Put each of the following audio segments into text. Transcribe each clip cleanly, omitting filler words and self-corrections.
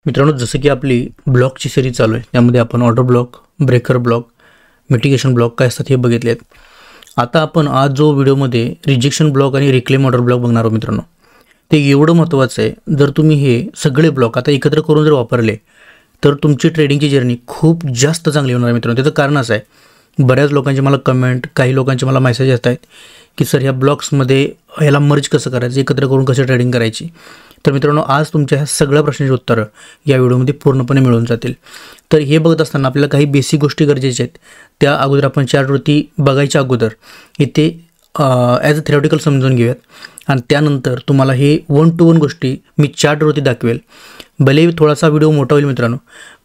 मित्रांनो, जसं की आपली ब्लॉकची सिरीज चालू आहे त्यामध्ये आपण order block, breaker block, mitigation block काय असतात हे बघितले आहेत. आता आपण आज जो व्हिडिओमध्ये रिजेक्शन ब्लॉक आणि रिक्लेम ऑर्डर ब्लॉक बघणार आहोत मित्रांनो. ते एवढं महत्त्वाचं आहे. जर तुम्ही हे सगळे ब्लॉक आता एकत्र करून जर वापरले तर तुमची ट्रेडिंगची जर्नी खूप जास्त चांगली होणार आहे मित्रांनो. त्याचं कारण असं आहे, बऱ्याच लोकांचे मला कमेंट, काही लोकांचे मला मेसेज येत आहेत की सर ह्या ब्लॉक्समध्ये ह्याला मर्ज कसं करायचं, एकत्र करून कसं ट्रेडिंग करायची. तर मित्रांनो, आज तुमच्या ह्या सगळ्या प्रश्नांची उत्तरं या व्हिडिओमध्ये पूर्णपणे मिळून जातील. तर हे बघत असताना आपल्याला काही बेसिक गोष्टी गरजेच्या आहेत. त्या अगोदर आपण चार्टवरती बघायच्या अगोदर इथे ॲज अ थेरॉटिकल समजून घेऊयात आणि त्यानंतर तुम्हाला हे 1 to 1 गोष्टी मी चार्टवरती दाखवेल. भले थोडासा व्हिडिओ मोठा होईल मित्रांनो,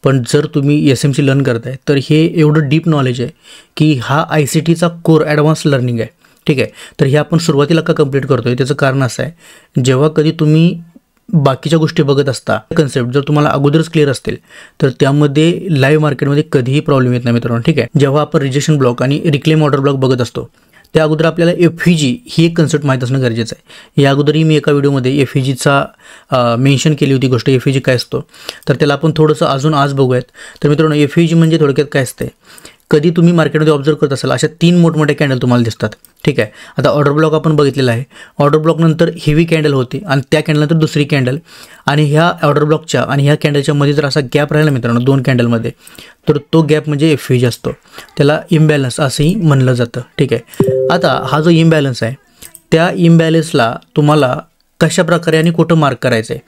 पण जर तुम्ही SMC लर्न करताय तर हे एवढं डीप नॉलेज आहे की हा ICTचा कोर ॲडव्हान्स लर्निंग आहे. ठीक आहे. तर हे आपण सुरुवातीला का कंप्लीट करतो आहे त्याचं कारण असं आहे, जेव्हा कधी तुम्ही बाकीच्या गोष्टी बघत असता, कन्सेप्ट जर तुम्हाला अगोदरच क्लिअर असतील तर त्यामध्ये लाईव्ह मार्केटमध्ये कधीही प्रॉब्लेम येत नाही मित्रांनो. ठीक आहे. जेव्हा आपण रिजेक्शन ब्लॉक आणि रिक्लेम ऑर्डर ब्लॉक बघत असतो त्या अगोदर आपल्याला FEG ही एक कन्सेप्ट माहीत असणं गरजेचं आहे. या अगोदरही मी एका व्हिडिओमध्ये FEGचा मेन्शन केली होती गोष्ट, FEG काय असतो. तर त्याला आपण थोडंसं अजून आज बघूयात. तर मित्रांनो, FEG म्हणजे थोडक्यात काय असते, कधी तुम्ही मार्केटमध्ये ऑब्झर्व करत असाल अशा 3 मोठमोठे कॅन्डल तुम्हाला दिसतात. ठीक आहे. आता ऑर्डर ब्लॉक आपण बघितलेला आहे. ऑर्डर ब्लॉकनंतर हेवी कॅन्डल होते आणि त्या कॅन्डलनंतर दुसरी कॅन्डल, आणि ह्या ऑर्डर ब्लॉकच्या आणि ह्या कॅन्डलच्या मध्ये जर असा गॅप राहिला मित्रांनो 2 कॅन्डलमध्ये, तर तो गॅप म्हणजे FEG असतो. त्याला इम्बॅलन्स असंही म्हणलं जातं. ठीक आहे. आता हा जो इम्बॅलन्स आहे त्या इम्बॅलन्सला तुम्हाला कशा प्रकारे आणि कुठं मार्क करायचं आहे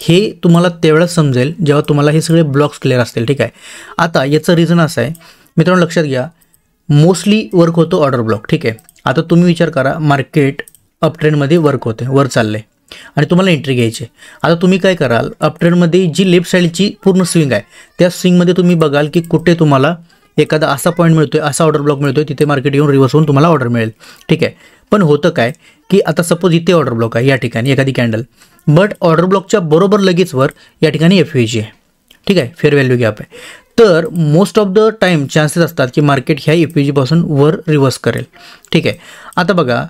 हे तुम्हाला त्यावेळेस समजेल जेव्हा तुम्हाला हे सगळे ब्लॉक्स क्लिअर असतील. ठीक आहे. आता याचं रिझन असं आहे मित्रांनो, लक्षात घ्या, मोस्टली वर्क होतो ऑर्डर ब्लॉक. ठीक आहे. आता तुम्ही विचार करा, मार्केट अपट्रेंडमध्ये वर्क होते, वर चालले आणि तुम्हाला एंट्री घ्यायची. आता तुम्ही काय कराल, अपट्रेंडमध्ये जी लेफ्ट साईडची पूर्ण स्विंग आहे त्या स्विंगमध्ये तुम्ही बघाल की कुठे तुम्हाला एखादा असा पॉईंट मिळतोय, असा ऑर्डर ब्लॉक मिळतोय, तिथे मार्केट येऊन रिव्हर्स होऊन तुम्हाला ऑर्डर मिळेल. ठीक आहे. पण होतं काय की आता सपोज इथे ऑर्डर ब्लॉक आहे या ठिकाणी एखादी कॅन्डल, बट ऑर्डर ब्लॉकच्या बरोबर लगेच वर या ठिकाणी FEG आहे. ठीक आहे. फेअर व्हॅल्यू गॅप आहे. तर most of the time chances असतात की मार्केट ह्या FEG पासून वर रिव्हर्स करेल. ठीक आहे. आता बघा,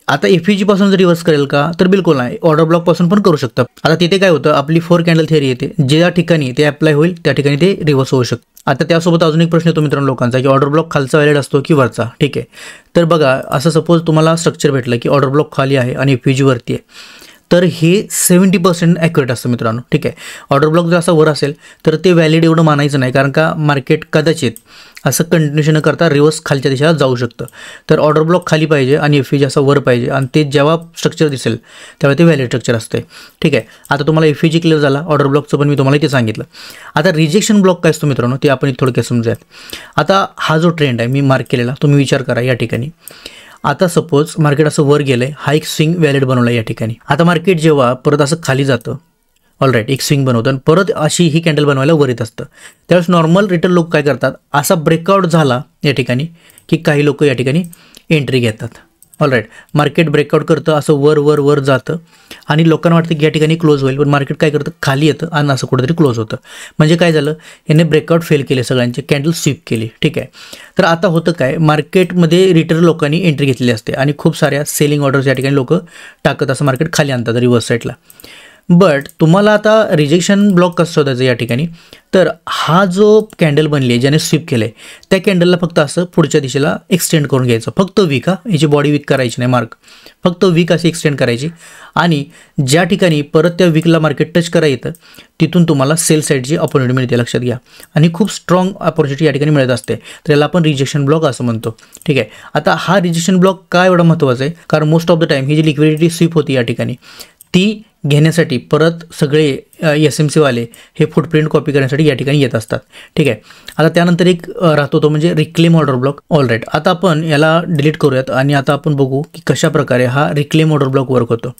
आता FEG पासून जर रिव्हर्स करेल का, तर बिलकुल नाही, ऑर्डर ब्लॉकपासून पण करू शकतं. आता तिथे काय होतं, आपली 4 कॅन्डल थिअरी येते, ज्या ठिकाणी ते अप्लाय होईल त्या ठिकाणी ते रिव्हर्स होऊ शकतं. आता त्यासोबत अजून एक प्रश्न येतो मित्रांनो लोकांचा की ऑर्डर ब्लॉक खालचा व्हॅलिड असतो की वरचा. ठीक आहे. तर बघा, असं सपोज तुम्हाला स्ट्रक्चर भेटलं की ऑर्डर ब्लॉक खाली आहे आणि FEG वरती आहे, तर हे 70% ॲक्युरेट असतं मित्रांनो. ठीक आहे. ऑर्डर ब्लॉक जर असा वर असेल तर ते व्हॅलिड एवढं मानायचं नाही, कारण का मार्केट कदाचित असं कंटिन्यूशन करता रिव्हर्स खालच्या दिशेला जाऊ शकतं. तर ऑर्डर ब्लॉक खाली पाहिजे आणि FEG असं वर पाहिजे, आणि ते जेव्हा स्ट्रक्चर दिसेल तेव्हा ते व्हॅलिड स्ट्रक्चर असते. ठीक आहे. आता तुम्हाला FEG क्लिअर झाला, ऑर्डर ब्लॉकचं पण मी तुम्हाला इथे सांगितलं. आता रिजेक्शन ब्लॉक काय असतो मित्रांनो ते आपण थोडक्यात समजूयात. आता हा जो ट्रेंड आहे मी मार्क केलेला, तुम्ही विचार करा या ठिकाणी. आता सपोज मार्केट असं वर गेलं आहे, हा एक स्विंग व्हॅलिड बनवला आहे या ठिकाणी. आता मार्केट जेव्हा परत असं खाली जातं, ऑलराईट, एक स्विंग बनवतं आणि परत अशी ही कॅन्डल बनवायला वर येत असतं, त्यावेळेस नॉर्मल रिटेल लोक काय करतात, असा ब्रेकआउट झाला या ठिकाणी की काही लोक या ठिकाणी एंट्री घेतात. ऑलराईट. मार्केट ब्रेकआउट करतं, असं वर वर वर जातं आणि लोकांना वाटतं की या ठिकाणी क्लोज होईल, पण मार्केट काय करतं, खाली येतं आणि असं कुठेतरी क्लोज होतं. म्हणजे काय झालं, याने ब्रेकआउट फेल केले, सगळ्यांचे कॅन्डल स्वीप केली. ठीक आहे. तर आता होतं काय, मार्केटमध्ये रिटेल लोकांनी एंट्री घेतलेली असते आणि खूप साऱ्या सेलिंग ऑर्डर्स या ठिकाणी लोक टाकत असं मार्केट खाली आणतात रिव्हर्स साईडला. बट तुम्हाला आता रिजेक्शन ब्लॉक कसं शोधायचं या ठिकाणी, तर हा जो कॅन्डल बनली आहे ज्याने स्वीप केलं आहे त्या कॅन्डलला फक्त असं पुढच्या दिशेला एक्सटेंड करून घ्यायचं, फक्त वीक, याची बॉडी वीक करायची नाही, मार्क फक्त वीक अशी एक्सटेंड करायची, आणि ज्या ठिकाणी परत त्या वीकला मार्केट टच करायचं तिथून तुम्हाला सेल साईडची अपॉर्च्युनिटी मिळते, लक्षात घ्या, आणि खूप स्ट्रॉंग अपॉर्च्युनिटी या ठिकाणी मिळत असते. तर याला आपण रिजेक्शन ब्लॉक असं म्हणतो. ठीक आहे. आता हा रिजेक्शन ब्लॉक काय एवढा महत्त्वाचा आहे, कारण मोस्ट ऑफ द टाईम ही जी लिक्विडिटी स्वीप होती या ठिकाणी ती घेण्यासाठी परत सगळे SMC वाले हे फुटप्रिंट कॉपी करण्यासाठी या ठिकाणी येत असतात. ठीक आहे. आता त्यानंतर एक राहतो तो म्हणजे रिक्लेम ऑर्डर ब्लॉक. ऑलराईट. आता आपण याला डिलीट करूयात आणि आता आपण बघू की कशा प्रकारे हा रिक्लेम ऑर्डर ब्लॉक वर्क होतो.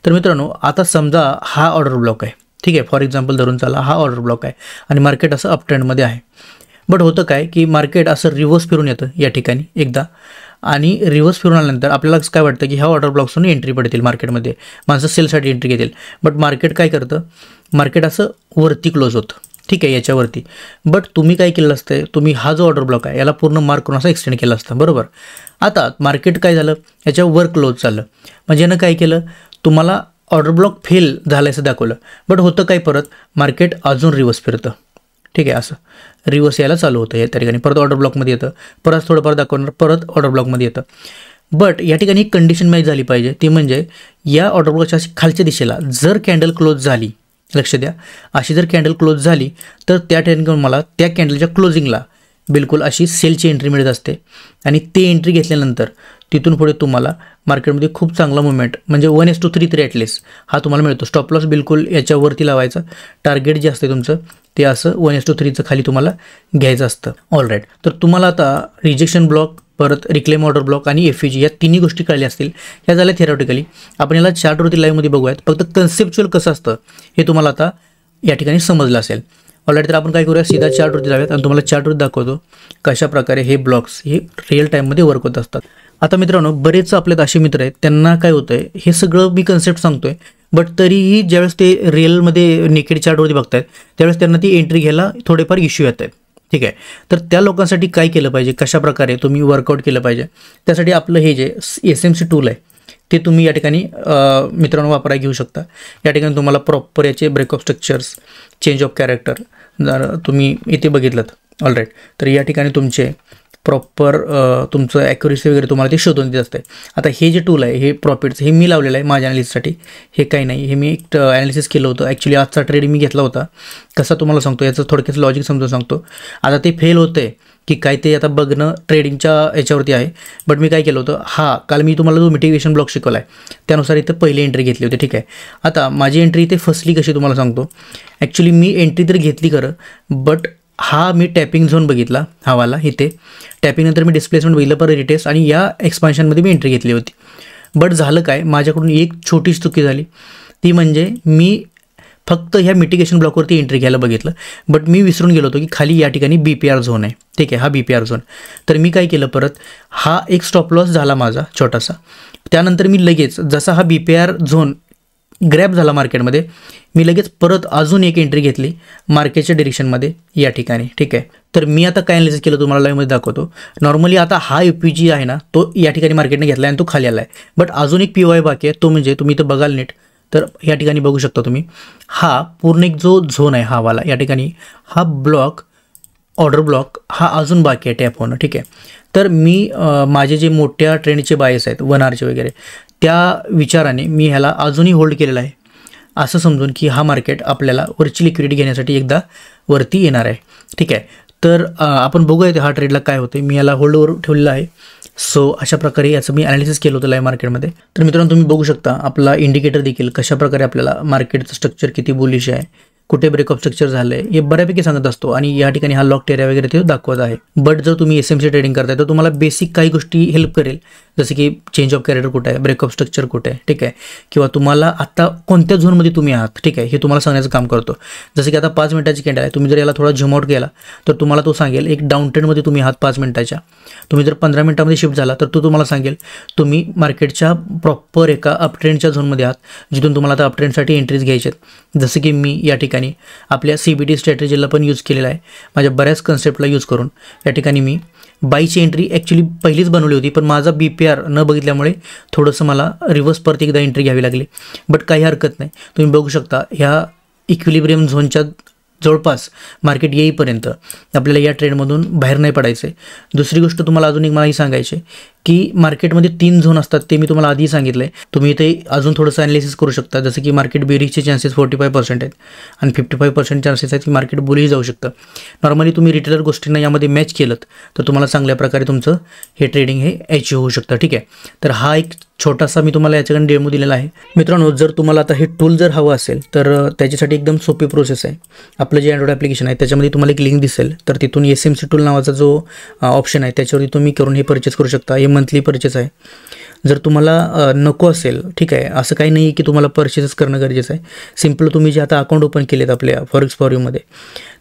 तर मित्रांनो, आता समजा हा ऑर्डर ब्लॉक आहे. ठीक आहे. फॉर एक्झाम्पल धरून चाला, हा ऑर्डर ब्लॉक आहे आणि मार्केट असं अपट्रेंडमध्ये आहे. बट होतं काय की मार्केट असं रिव्हर्स फिरून येतं या ठिकाणी एकदा, आणि रिव्हर्स फिरून आल्यानंतर आपल्याला काय वाटतं की ह्या ऑर्डर ब्लॉक्सवरून एंट्री पडतील मार्केटमध्ये, माणसं सेलसाठी एंट्री घेतील. बट मार्केट काय करतं, मार्केट असं वरती क्लोज होतं. ठीक आहे, याच्यावरती. बट तुम्ही काय केलं असतं, तुम्ही हा जो ऑर्डर ब्लॉक आहे याला पूर्ण मार्क करून असा एक्सटेंड केला असतं, बरोबर. आता मार्केट काय झालं, याच्यावर क्लोज झालं, म्हणजे यानं काय केलं, तुम्हाला ऑर्डर ब्लॉक फेल झालं असं दाखवलं, बट होतं काय, परत मार्केट अजून रिवर्स फिरतं. ठीक आहे, असं रिवर्स यायला चालू होतं या त्या ठिकाणी, परत ऑर्डर ब्लॉकमध्ये येतं, परत थोडंफार दाखवणार, परत ऑर्डर ब्लॉकमध्ये येतं. बट या ठिकाणी एक कंडिशन मॅच झाली पाहिजे, ती म्हणजे या ऑर्डर ब्लॉकच्या खालच्या दिशेला जर कॅन्डल क्लोज झाली, लक्ष द्या, अशी जर कॅन्डल क्लोज झाली तर त्या ठिकाणी मला त्या कॅन्डलच्या क्लोजिंगला बिलकुल अशी सेलची एंट्री मिळत असते आणि ते एंट्री घेतल्यानंतर तिथून पुढे तुम्हाला मार्केटमध्ये खूप चांगला मुवमेंट म्हणजे 1:3 तरी ॲटलिस्ट हा तुम्हाला मिळतो. स्टॉप लॉस बिलकुल याच्यावरती लावायचा, टार्गेट जे असते तुमचं ते असं 1:3चं खाली तुम्हाला घ्यायचं असतं. ऑल राईट, तर तुम्हाला आता रिजेक्शन ब्लॉक, परत रिक्लेम ऑर्डर ब्लॉक आणि FEG या तिन्ही गोष्टी कळल्या असतील. ह्या झाल्या थेरॉटिकली. आपण याला चार्टवरती लाईव्हमध्ये बघूयात. फक्त कन्सेप्च्युअल कसं असतं हे तुम्हाला आता या ठिकाणी समजलं असेल. ऑलराईट, तर आपण काय करूया, सीधा चार्टवरती जाऊयात आणि तुम्हाला चार्टवरती दाखवतो कशा प्रकारे हे ब्लॉक्स हे रिअल टाईममध्ये वर्क होत असतात. आता मित्रांनो, बरेच आपल्यात असे मित्र आहेत त्यांना काय होतं आहे, हे सगळं मी कन्सेप्ट सांगतोय, बट तरीही ज्यावेळेस ते रिअलमध्ये नेकेड चार्टवरती बघतायत त्यावेळेस त्यांना ती एंट्री घ्यायला थोडेफार इश्यू येत आहेत. ठीक आहे, तर त्या लोकांसाठी काय केलं पाहिजे, कशा प्रकारे तुम्ही वर्कआउट केलं पाहिजे, त्यासाठी आपलं हे जे SMC टूल आहे ते तुम्ही या ठिकाणी मित्रांनो वापरायला घेऊ शकता. या ठिकाणी तुम्हाला प्रॉपर याचे breakup structures, change of character जर तुम्ही इथे बघितलं ऑलराईट, तर या ठिकाणी तुमचे प्रॉपर तुमचं ॲक्युरेसी वगैरे तुम्हाला ते शोधून देत असते. आता हे जे टूल आहे हे प्रॉफिट्स हे मी लावलेलं आहे माझ्या ॲनालिसिससाठी, हे काही नाही, हे मी एक ॲनालिसिस केलं होतं. ॲक्च्युली आजचा ट्रेड मी घेतला होता, कसा तुम्हाला सांगतो, याचं थोडक्यात लॉजिक समजून सांगतो. आता ते फेल होतं आहे की काय ते आता बघणं ट्रेडिंगच्या याच्यावरती आहे. बट मी काय केलं होतं, काल मी तुम्हाला जो मिटिगेशन ब्लॉक शिकवला आहे त्यानुसार इथं पहिली एंट्री घेतली होती. ठीक आहे, आता माझी एंट्री इथे फसली कशी तुम्हाला सांगतो. ॲक्च्युली मी एंट्री तर घेतली खरं, बट मी टॅपिंग झोन बघितला, वाला इथे टॅपिंगनंतर मी डिस्प्लेसमेंट बघितलं, परत रिटेस्ट आणि या एक्सपान्शनमध्ये मी एंट्री घेतली होती. बट झालं काय, माझ्याकडून एक छोटी चुकी झाली, ती म्हणजे मी फक्त ह्या मिटिगेशन ब्लॉकवरती एंट्री घ्यायला बघितलं, बट मी विसरून गेलो होतो की खाली या ठिकाणी BPR झोन आहे. ठीक आहे, हा BPR झोन. तर मी काय केलं, परत एक स्टॉप लॉस झाला माझा छोटासा. त्यानंतर मी लगेच जसा हा BPR झोन ग्रॅब झाला मार्केटमध्ये, मी लगेच परत अजून एक एंट्री घेतली मार्केटच्या डिरेक्शनमध्ये या ठिकाणी. ठीक आहे, तर मी आता काय ॲनालिसिस केलं तुम्हाला लाईव्हमध्ये दाखवतो. नॉर्मली आता हा FEG आहे ना, तो या ठिकाणी मार्केटने घेतला आणि तो खाली आला आहे. बट अजून एक POI बाकी आहे, तो म्हणजे तुम्ही इथं बघाल नीट तर या ठिकाणी बघू शकता तुम्ही, पूर्ण एक जो झोन आहे वाला, या ठिकाणी ब्लॉक, ऑर्डर ब्लॉक अजून बाकी आहे टॅप होणं. ठीक आहे, तर मी माझे जे मोठ्या ट्रेंडचे बायस आहेत 1 hourचे वगैरे, त्या विचाराने मी ह्याला अजूनही होल्ड केलेला आहे, असं समजून की मार्केट आपल्याला वरची लिक्विडिटी घेण्यासाठी एकदा वरती येणार आहे. ठीक आहे, तर आपण बघूया हा ट्रेडला काय होते. मी याला होल्डवर ठेवलेला आहे. सो अशा प्रकारे याचं मी ॲनालिसिस केलं होतं लाईव्ह मार्केटमध्ये. तर मित्रांनो, तुम्ही बघू शकता आपला इंडिकेटर देखील कशा प्रकारे आपल्याला मार्केटचं स्ट्रक्चर किती बुलिश आहे, कुठे ब्रेकअप स्ट्रक्चर झालं आहे हे बऱ्यापैकी सांगत असतो आणि या ठिकाणी हा लॉक एरिया वगैरे ते दाखवत आहे. बट जर तुम्ही SMC ट्रेडिंग करताय तर तुम्हाला बेसिक काही गोष्टी हेल्प करेल, जसं की चेंज ऑफ कॅरेक्टर कुठे आहे, ब्रेकअप स्ट्रक्चर कुठे आहे. ठीक आहे, किंवा तुम्हाला आता कोणत्या झोनमध्ये तुम्ही आहात. ठीक आहे, हे तुम्हाला सांगण्याचं काम करतो. जसं की आता 5 मिनिटाची कॅन्डल आहे, तुम्ही जर याला थोडा झूम आउट केला तर तुम्हाला तो सांगेल एक डाऊन ट्रेंडमध्ये तुम्ही आहात 5 मिनिटाच्या. तुम्ही जर 15 मिनिटामध्ये शिफ्ट झाला तर तो तुम्हाला सांगेल तुम्ही मार्केटच्या प्रॉपर एका अपट्रेंडच्या झोनमध्ये आहात, जिथून तुम्हाला आता अपट्रेंडसाठी एंट्रीज घ्यायचे आहेत. जसं की मी या ठिकाणी आपल्या CBT स्ट्रॅटेजीला पण यूज केलेला आहे, माझ्या बऱ्याच कन्सेप्टला यूज करून. या ठिकाणी मी बाईची एंट्री ॲक्च्युली पहिलीच बनवली होती, पण माझा BPR न बघितल्यामुळे थोडंसं मला रिव्हर्स परत एकदा एंट्री घ्यावी लागली. बट काही हरकत नाही, तुम्ही बघू शकता ह्या इक्विलिब्रियम झोनच्या जवळपास मार्केट येईपर्यंत आपल्याला या ट्रेडमधून बाहेर नाही पडायचं आहे. दुसरी गोष्ट तुम्हाला अजून एक मलाही सांगायची की मार्केटमध्ये 3 झोन असतात, ते मी तुम्हाला आधी सांगितलं आहे. तुम्ही इथे अजून थोडंसं ॲनालिसिस करू शकता, जसं की मार्केट बेरिशचे चान्सेस 45% आहेत आणि 55% चान्सेस आहेत की मार्केट बुलिश जाऊ शकतं. नॉर्मली तुम्ही रिटेलर गोष्टींना यामध्ये मॅच केलं तर तुम्हाला चांगल्या प्रकारे तुमचं हे ट्रेडिंग हे अचीव होऊ शकतं. ठीक आहे, तर एक छोटासा मी तुम्हाला याच्याकडे डेमो दिलेला आहे. मित्रांनो, जर तुम्हाला आता हे टूल जर हवं असेल तर त्याच्यासाठी एकदम सोपी प्रोसेस आहे. आपलं जे अँड्रॉइड ॲप्लिकेशन आहे त्याच्यामध्ये तुम्हाला एक लिंक दिसेल, तर तिथून SMC टूल नावाचा जो ऑप्शन आहे त्याच्यावरती तुम्ही करून हे परचेस करू शकता. हे मंथली परचेस आहे. जर तुम्हाला नको असेल, ठीक आहे, असं काही नाही की तुम्हाला परचेसच करणं गरजेचं आहे. सिम्पल तुम्ही जे आता अकाउंट ओपन केलेत आपल्या फॉरेक्स फॉर यूमध्ये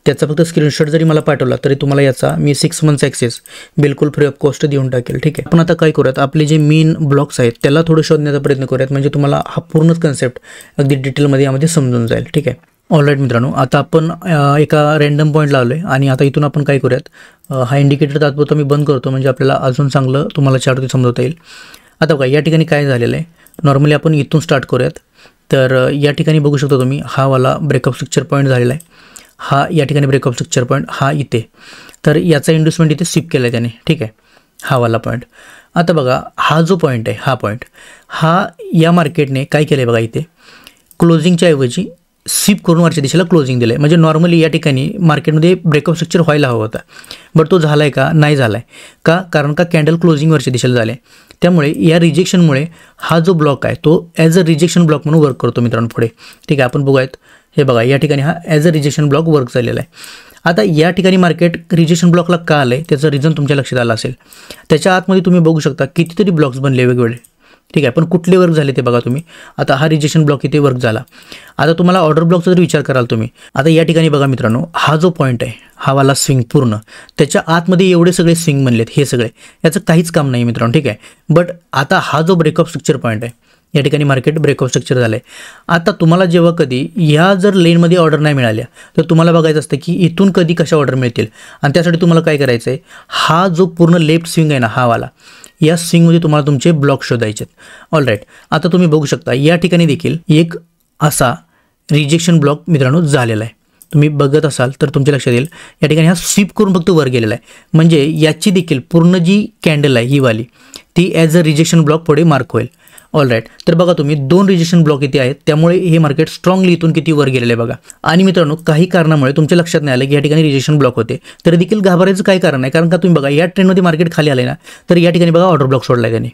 त्याचा फक्त स्क्रीनशॉट जरी मला पाठवला तरी तुम्हाला याचा मी 6 months ॲक्सेस बिलकुल फ्री ऑफ कॉस्ट देऊन टाकेल. ठीक आहे, पण आता काय करूयात, आपले जे मेन ब्लॉक्स आहेत त्याला थोडं शोधण्याचा प्रयत्न करूयात, म्हणजे तुम्हाला हा पूर्णच कन्सेप्ट अगदी डिटेलमध्ये यामध्ये समजून जाईल. ठीक आहे, ऑलराईट मित्रांनो, आता आपण एका रँडम पॉईंट लावलो आहे आणि आता इथून आपण काय करूयात, हा इंडिकेटर तात्पुरता मी बंद करतो, म्हणजे आपल्याला अजून चांगलं तुम्हाला चार्टवरती समजवता येईल. आता बघा या ठिकाणी काय झालेलं आहे, नॉर्मली आपण इथून स्टार्ट करूयात. तर या ठिकाणी बघू शकता तुम्ही हा वाला ब्रेकअप स्ट्रक्चर पॉईंट झालेला आहे, हा या ठिकाणी ब्रेकअप स्ट्रक्चर पॉईंट हा इथे, तर याचा इन्ड्युसमेंट इथे स्विप केला आहे त्याने, ठीक आहे, हा वाला पॉईंट. आता बघा हा जो पॉईंट आहे, हा पॉईंट हा या मार्केटने काय केलं आहे बघा, इथे क्लोजिंगच्या ऐवजी स्विप करून वरच्या दिशेला क्लोजिंग दिलं आहे. म्हणजे नॉर्मली या ठिकाणी मार्केटमध्ये ब्रेकअप स्ट्रक्चर व्हायला हवा होता, बट तो झाला आहे का, नाही झाला आहे. का, कारण का कॅन्डल क्लोजिंग वरच्या दिशेला झाले. त्यामुळे या रिजेक्शनमुळे हा जो ब्लॉक आहे तो ॲज अ रिजेक्शन ब्लॉक म्हणून वर्क करतो मित्रांनो पुढे, ठीक आहे. आपण बघूयात, हे बघा या ठिकाणी हा as a rejection block work झालेला आहे. आता या ठिकाणी मार्केट रिजेक्शन ब्लॉकला का आलं आहे त्याचं रिझन तुमच्या लक्षात आलं असेल. त्याच्या आतमध्ये तुम्ही बघू शकता कितीतरी ब्लॉक्स बनले वेगवेगळे, ठीक आहे. पण कुठले वर्क झाले ते बघा तुम्ही. आता हा रिजेक्शन ब्लॉक इथे वर्क झाला. आता तुम्हाला ऑर्डर ब्लॉकचा जर विचार कराल तुम्ही, आता या ठिकाणी बघा मित्रांनो, हा जो पॉईंट आहे, हा वाला स्विंग पूर्ण त्याच्या आतमध्ये एवढे सगळे स्विंग बनलेत, हे सगळे याचं काहीच काम नाही मित्रांनो, ठीक आहे. बट आता हा जो ब्रेकअप स्ट्रक्चर पॉईंट आहे, या ठिकाणी मार्केट ब्रेकअप स्ट्रक्चर झालं आहे. आता तुम्हाला जेव्हा कधी ह्या जर लेनमध्ये ऑर्डर नाही मिळाल्या तर तुम्हाला बघायचं असतं की इथून कधी कशा ऑर्डर मिळतील, आणि त्यासाठी तुम्हाला काय करायचं आहे, हा जो पूर्ण लेफ्ट स्विंग आहे ना, हा वाला, या स्विंगमध्ये तुम्हाला तुमचे ब्लॉक शोधायचे आहेत. ऑल राईट, आता तुम्ही बघू शकता या ठिकाणी देखील एक असा रिजेक्शन ब्लॉक मित्रांनो झालेला आहे. तुम्ही बघत असाल तर तुमच्या लक्षात येईल या ठिकाणी हा स्वीप करून फक्त वर गेलेला आहे. म्हणजे याची देखील पूर्ण जी कॅन्डल आहे ही वाली ती ॲज अ रिजेक्शन ब्लॉक पुढे मार्क होईल. ऑल राईट, तर बघा तुम्ही 2 रिजेक्शन ब्लॉक इथे आहेत, त्यामुळे हे मार्केट स्ट्रॉंगली इथून किती वर गेलेलं आहे बघा. आणि मित्रांनो काही कारणामुळे तुमच्या लक्षात नाही आलं की या ठिकाणी रिजेक्शन ब्लॉक होते, तर देखील घाबरायचं काही कारण नाही. कारण का तुम्ही बघा या ट्रेंडमध्ये मार्केट खाली आले ना, तर या ठिकाणी बघा ऑर्डर ब्लॉक सोडला आहे त्याने,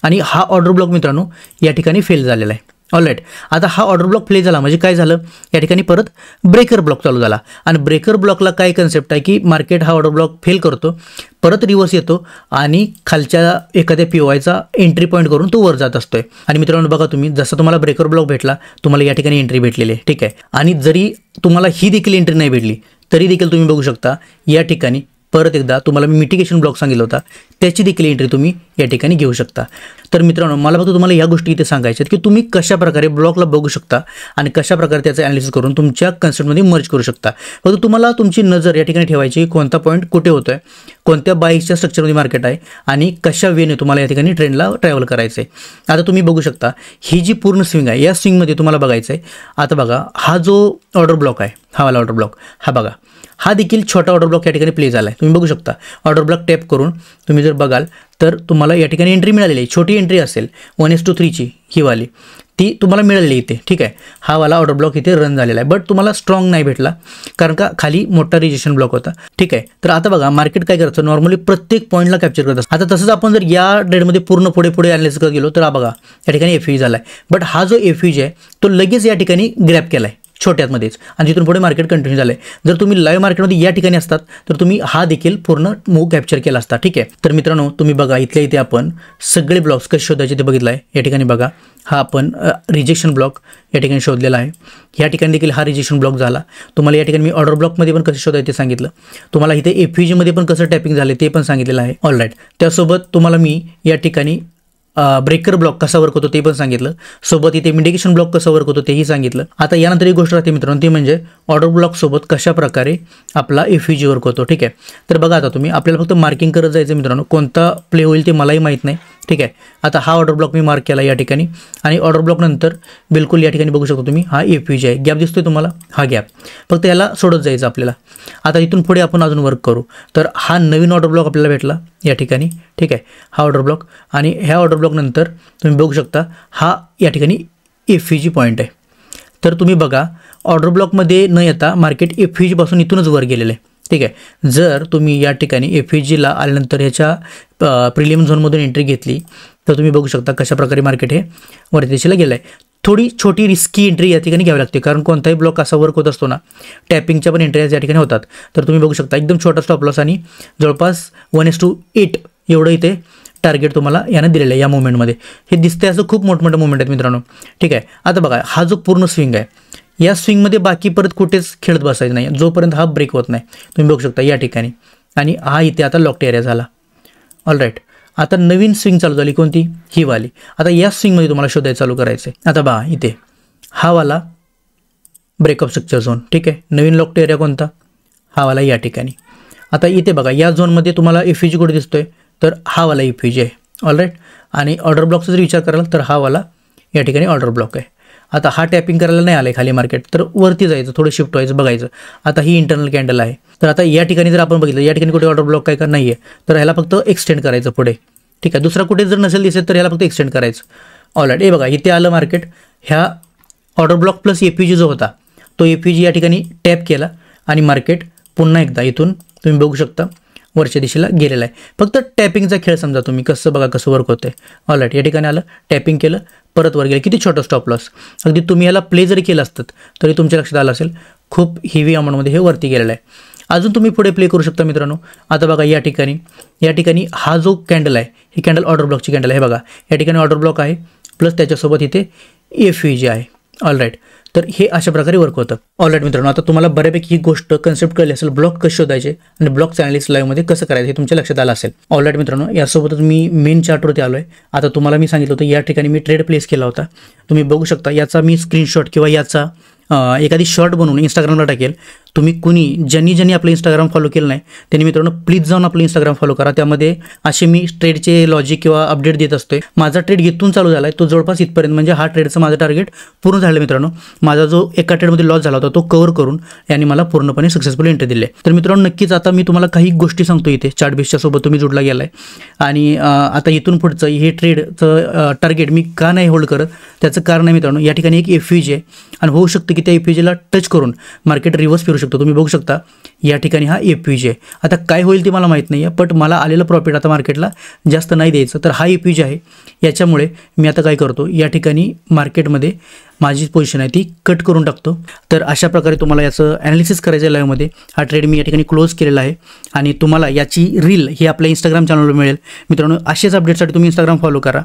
आणि हा ऑर्डर ब्लॉक मित्रांनो या ठिकाणी फेल झालेला आहे. ऑल राईट, आता हा ऑर्डर ब्लॉक फेल झाला म्हणजे काय झालं, या ठिकाणी परत ब्रेकर ब्लॉक चालू झाला. आणि ब्रेकर ब्लॉकला काय कन्सेप्ट आहे की मार्केट हा ऑर्डर ब्लॉक फेल करतो, परत रिव्हर्स येतो आणि खालच्या एखाद्या POIचा एंट्री पॉईंट करून तो वर जात असतोय. आणि मित्रांनो बघा तुम्ही, जसं तुम्हाला ब्रेकर ब्लॉक भेटला, तुम्हाला या ठिकाणी एंट्री भेटलेली आहे, ठीक आहे. आणि जरी तुम्हाला ही देखील एंट्री नाही भेटली तरी देखील तुम्ही बघू शकता या ठिकाणी परत एकदा तुम्हाला मी मिटिगेशन ब्लॉक सांगितलं होता, त्याची देखील एंट्री तुम्ही या ठिकाणी घेऊ शकता. तर मित्रांनो मला फक्त तुम्हाला या गोष्टी इथे सांगायच्या आहेत की तुम्ही कशाप्रकारे ब्लॉकला बघू शकता आणि कशाप्रकारे त्याचं ॲनालिसिस करून तुमच्या कन्सेप्टमध्ये मर्ज करू शकता. फक्त तुम्हाला तुमची नजर या ठिकाणी ठेवायची, कोणता पॉईंट कुठे होतोय, कोणत्या बाईकच्या स्ट्रक्चरमध्ये मार्केट आहे आणि कशा वेने तुम्हाला या ठिकाणी ट्रेंडला ट्रॅव्हल करायचं आहे. आता तुम्ही बघू शकता ही जी पूर्ण स्विंग आहे, या स्विंगमध्ये तुम्हाला बघायचं आहे. आता बघा हा जो ऑर्डर ब्लॉक आहे, हा वाला ऑर्डर ब्लॉक, हा बघा हा देखील छोटा ऑर्डर ब्लॉक या ठिकाणी प्ले झाला आहे. तुम्ही बघू शकता ऑर्डर ब्लॉक टॅप करून तुम्ही जर बघाल तर तुम्हाला या ठिकाणी एंट्री मिळालेली आहे. छोटी एंट्री असेल 1:3ची ही वाली, ती तुम्हाला मिळालेली इथे, ठीक आहे. हा वाला ऑर्डर ब्लॉक इथे रन झालेला आहे, बट तुम्हाला स्ट्रॉंग नाही भेटला कारण का खाली मोठा रिजेक्शन ब्लॉक होता, ठीक आहे. तर आता बघा मार्केट काय करतं, नॉर्मली प्रत्येक पॉईंटला कॅप्चर करत असतं. आता तसंच आपण जर या ट्रेडमध्ये पूर्ण पुढे ॲनालिसिस करत गेलो तर बघा या ठिकाणी FUG झाला आहे, बट हा जो FUG आहे तो लगेच या ठिकाणी ग्रॅप केला आहे छोट्यातमध्येच, आणि तिथून पुढे मार्केट कंटिन्यू झालं आहे. जर तुम्ही लाईव्ह मार्केटमध्ये या ठिकाणी असतात तर तुम्ही हा देखील पूर्ण मूव कॅप्चर केला असता, ठीक आहे. तर मित्रांनो तुम्ही बघा इथल्या इथे आपण सगळे ब्लॉक्स कसे शोधायचे ते बघितलं आहे. या ठिकाणी बघा हा आपण रिजेक्शन ब्लॉक या ठिकाणी शोधलेला आहे. या ठिकाणी देखील हा रिजेक्शन ब्लॉक झाला. तुम्हाला या ठिकाणी मी ऑर्डर ब्लॉकमध्ये पण कसं शोधायचं ते सांगितलं. तुम्हाला इथे FUGमध्ये पण कसं टॅपिंग झाले ते पण सांगितलेलं आहे. ऑल राईट, त्यासोबत तुम्हाला मी या ठिकाणी ब्रेकर ब्लॉक कसा वर्क होतो ते पण सांगितलं, सोबत इथे मिटिगेशन ब्लॉक कसं वर्क होतो तेही सांगितलं. आता यानंतर एक गोष्ट राहते मित्रांनो, ती म्हणजे ऑर्डर ब्लॉक सोबत कशा प्रकारे आपला FUG वर्क होतो, ठीक आहे. तर बघा आता तुम्ही आपल्याला फक्त मार्किंग करत जायचं मित्रांनो, कोणता प्ले होईल ते मलाही माहीत नाही, ठीक आहे. आता हा ऑर्डर ब्लॉक मी मार्क केला या ठिकाणी, आणि ऑर्डर ब्लॉक नंतर बिलकुल या ठिकाणी बघू शकतो तुम्ही हा FUG आहे. गॅप दिसतोय तुम्हाला, हा गॅप, फक्त याला सोडत जायचं आपल्याला. आता इथून पुढे आपण अजून वर्क करू. तर हा नवीन ऑर्डर ब्लॉक आपल्याला भेटला या ठिकाणी, ठीक आहे. हा ऑर्डर ब्लॉक, आणि ह्या ऑर्डर ब्लॉक नंतर तुम्ही बघू शकता हा या ठिकाणी FUG पॉईंट आहे. तर तुम्ही बघा ऑर्डर ब्लॉकमध्ये न येता मार्केट FUG पासून इथूनच वर गेलेलं आहे, ठीक आहे. जर तुम्ही या ठिकाणी FUGला आल्यानंतर ह्याच्या प्रिलियम झोनमधून एंट्री घेतली तर तुम्ही बघू शकता कशा प्रकारे मार्केट हे वरती दिशेला गेलं आहे. थोडी छोटी रिस्की एंट्री या ठिकाणी घ्यावी लागते, कारण कोणताही ब्लॉक असा वर्क होत असतो ना, टॅपिंगच्या पण एंट्रीज या ठिकाणी होतात. तर तुम्ही बघू शकता एकदम छोटा स्टॉप लॉस आणि जवळपास 1:8 एवढं इथे टार्गेट तुम्हाला यानं दिलेलं आहे या मुवमेंटमध्ये. हे दिसते असं खूप मोठमोठं मुवमेंट आहेत मित्रांनो, ठीक आहे. आता बघा हा जो पूर्ण स्विंग आहे, या स्विंगमध्ये बाकी परत कुठेच खेळत बसायचं नाही जोपर्यंत हा ब्रेक होत नाही. तुम्ही बघू शकता या ठिकाणी, आणि हा इथे आता लॉक्ड एरिया झाला. ऑल राईट, आता नवीन स्विंग चालू झाली कोणती, ही वाली. आता या स्विंगमध्ये तुम्हाला शोधायला चालू करायचं आहे. आता बघा इथे हा वाला ब्रेकअप स्ट्रक्चर झोन, ठीक आहे. नवीन लॉक्ड एरिया कोणता, हा वाला या ठिकाणी. आता इथे बघा या झोनमध्ये तुम्हाला FUG कुठे दिसतोय, तर हा वाला FUG आहे. ऑल राईट, आणि ऑर्डर ब्लॉकचा जर विचार कराल तर हा वाला या ठिकाणी ऑर्डर ब्लॉक आहे. आता हा टॅपिंग करायला नाही आलं आहे खाली मार्केट, तर वरती जायचं, थोडं शिफ्ट व्हायचं, बघायचं. आता ही इंटरनल कॅन्डल आहे. तर आता या ठिकाणी जर आपण बघितलं, या ठिकाणी कुठे ऑर्डर ब्लॉक काय का नाही आहे, तर ह्याला फक्त एक्सटेंड करायचं पुढे. ठीक आहे, दुसरा कुठे जर नसेल दिसत तर ह्याला फक्त एक्सटेंड करायचं. ऑलराईट, हे बघा इथे आलं मार्केट. ह्या ऑर्डर ब्लॉक प्लस APG जो होता तो APG या ठिकाणी टॅप केला आणि मार्केट पुन्हा एकदा इथून तुम्ही बघू शकता वरच्या दिशेला गेलेला आहे. फक्त टॅपिंगचा खेळ समजा तुम्ही, कसं बघा कसं वर्क होतं आहे. ऑलराईट, या ठिकाणी आलं, टॅपिंग केलं, परत वर गेलं. किती छोटं स्टॉप लॉस. अगदी तुम्ही याला प्ले जरी केलं असतं तरी तुमच्या लक्षात आलं असेल खूप हेवी अमाऊंटमध्ये हे वरती गेलेलं आहे. अजून तुम्ही पुढे प्ले करू शकता मित्रांनो. आता बघा या ठिकाणी हा जो कॅन्डल आहे, ही कॅन्डल ऑर्डर ब्लॉकची कॅन्डल आहे. बघा या ठिकाणी ऑर्डर ब्लॉक आहे प्लस त्याच्यासोबत इथे APG आहे. ऑलराईट, तर हे अशा प्रकारे वर्क होतं. ऑलराईट मित्रांनो, आता तुम्हाला बऱ्यापैकी ही गोष्ट कन्सेप्ट कळली असेल, ब्लॉक कसे शोधायचे आणि ब्लॉक चॅनलिस्ट लाईव्हमध्ये कसं करायचं हे तुमच्या लक्षात आलं असेल. ऑलराईट मित्रांनो, यासोबतच मी मेन चार्टवरती आलो आहे. आता तुम्हाला मी सांगितलं होतं या ठिकाणी मी ट्रेड प्लेस केला होता. तुम्ही बघू शकता, याचा मी स्क्रीनशॉट किंवा याचा एखादी शॉर्ट बनवून इंस्टाग्रामला टाकेल. तुम्ही ज्यांनी आपलं इंस्टाग्राम फॉलो केलं नाही त्यांनी मित्रांनो प्लीज जाऊन आपलं इंस्टाग्राम फॉलो करा. त्यामध्ये असे मी ट्रेडचे लॉजिक किंवा अपडेट देत असतोय. माझा ट्रेड इथून चालू झाला आहे, तो जवळपास इथपर्यंत, म्हणजे हा ट्रेडचं माझं टार्गेट पूर्ण झालं मित्रांनो. माझा जो एका ट्रेडमध्ये लॉस झाला होता तो कव्हर करून यांनी मला पूर्णपणे सक्सेसफुल एंट्री दिली आहे. तर मित्रांनो नक्कीच आता मी तुम्हाला काही गोष्टी सांगतो इथे. चार्ट बेसच्या सोबत तुम्ही जुडला गेला आहे आणि आता इथून पुढचं हे ट्रेडचं टार्गेट मी का नाही होल्ड करत त्याचं कारण आहे मित्रांनो. या ठिकाणी एक APG आहे आणि होऊ शकतं की त्या APGला टच करून मार्केट रिव्हर्स फिरू शकतो. तुम्ही बघू शकता या ठिकाणी हा APG आहे. आता काय होईल ते मला माहीत नाही आहे, बट मला आलेलं प्रॉफिट आता मार्केटला जास्त नाही द्यायचं. तर हा APG आहे, याच्यामुळे मी आता काय करतो, या ठिकाणी मार्केटमध्ये माझी पोझिशन आहे ती कट करून टाकतो. तर अशा प्रकारे तुम्हाला याचं ॲनालिसिस करायचं आहे लाईव्हमध्ये. हा ट्रेड मी या ठिकाणी क्लोज केलेला आहे आणि तुम्हाला याची रील ही आपल्या इंस्टाग्राम चॅनलवर मिळेल. मित्रांनो असेच अपडेटसाठी तुम्ही इंस्टाग्राम फॉलो करा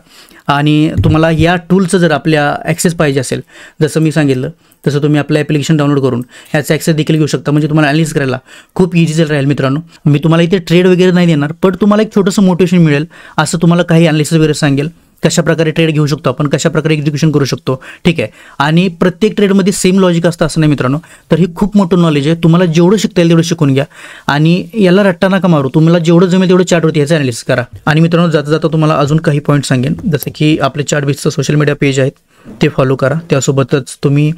आणि तुम्हाला या टूलचं जर आपल्या ॲक्सेस पाहिजे असेल, जसं मी सांगितलं तसं तुम्ही आपलं ॲप्लिकेशन डाउनलोड करून ह्याचा ॲक्सेस देखील घेऊ शकता. म्हणजे तुम्हाला ॲनालिसिस करायला खूप इझी राहील मित्रांनो. मी तुम्हाला इथे ट्रेड वगैरे नाही देणार, पण तुम्हाला एक छोटंसं मोटिवेशन मिळेल. असं तुम्हाला काही ॲनालिसिस वगैरे सांगेल, कशा प्रकारे ट्रेड घेऊ शकतो आपण, कशा प्रकारे एक्झिक्युशन करू शकतो. ठीक आहे, आणि प्रत्येक ट्रेडमध्ये सेम लॉजिक असतं असं नाही मित्रांनो. तर हे खूप मोठं नॉलेज आहे. तुम्हाला जेवढं शिकता येईल तेवढं शिकून घ्या आणि याला रट्टा नका मारू. तुम्हाला जेवढं जमेल तेवढं चार्टवरती याचं ॲनालिसिस करा. आणि मित्रांनो जाता जाता तुम्हाला अजून काही पॉईंट सांगेन, जसं की आपले चार्ट बेसचं सोशल मीडिया पेज आहेत ते फॉलो करा. त्यासोबतच तुम्ही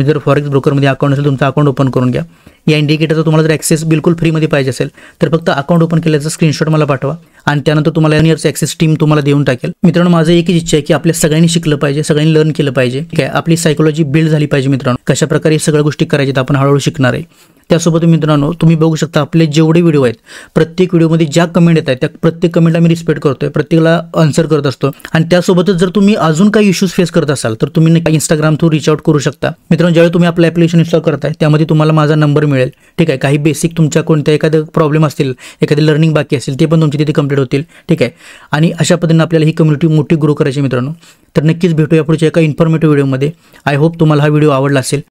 जर फॉरेक्स ब्रोकरमध्ये अकाउंट असेल तुमचं अकाउंट ओपन करून घ्या. या इंडिकेटरचा तुम्हाला जर ॲक्सेस बिलकुल फ्रीमध्ये पाहिजे असेल तर फक्त अकाउंट ओपन केल्याचा स्क्रीनशॉट मला पाठवा आणि त्यानंतर तुम्हाला 1 इयरचं ॲक्सेस टीम तुम्हाला देऊन टाकेल. मित्रांनो माझं एकच इच्छा आहे की आपल्या सगळ्यांनी शिकलं पाहिजे, सगळ्यांनी लर्न केलं पाहिजे. ठीक आहे, आपली सायकोलॉजी बिल्ड झाली पाहिजे मित्रांनो. कशा प्रकारे सगळ्या गोष्टी करायच्यात आपण हळूहळू शिकणार आहे. त्यासोबत मित्रांनो तुम्ही बघू शकता आपले जेवढे व्हिडिओ आहेत प्रत्येक व्हिडिओमध्ये ज्या कमेंट येत आहेत त्या प्रत्येक कमेंटला मी रिस्पेक्ट करतोय, प्रत्येकाला आन्सर करत असतो. आणि त्यासोबतच जर तुम्ही अजून काही इश्यूज फेस करत असाल तर तुम्ही नक्की इंस्टाग्राम थ्रू रीच आउट करू शकता. मित्रांनो ज्यावेळी तुम्ही आपलं ॲप्लिकेशन इन्स्टॉल करताय त्यामध्ये तुम्हाला माझा नंबर मिळेल. ठीक आहे, काही बेसिक तुमच्या कोणत्या एखादं प्रॉब्लेम असतील, एखादी लर्निंग बाकी असेल ते पण तुमची तिथे कंप्लीट होतील. ठीक आहे, आणि अशा पद्धतीने आपल्याला ही कम्युनिटी मोठी ग्रो करायची मित्रांनो. तर नक्कीच भेटूया पुढच्या एका इन्फॉर्मेटिव्ह व्हिडिओमध्ये. आय होप तुम्हाला हा व्हिडिओ आवडला असेल.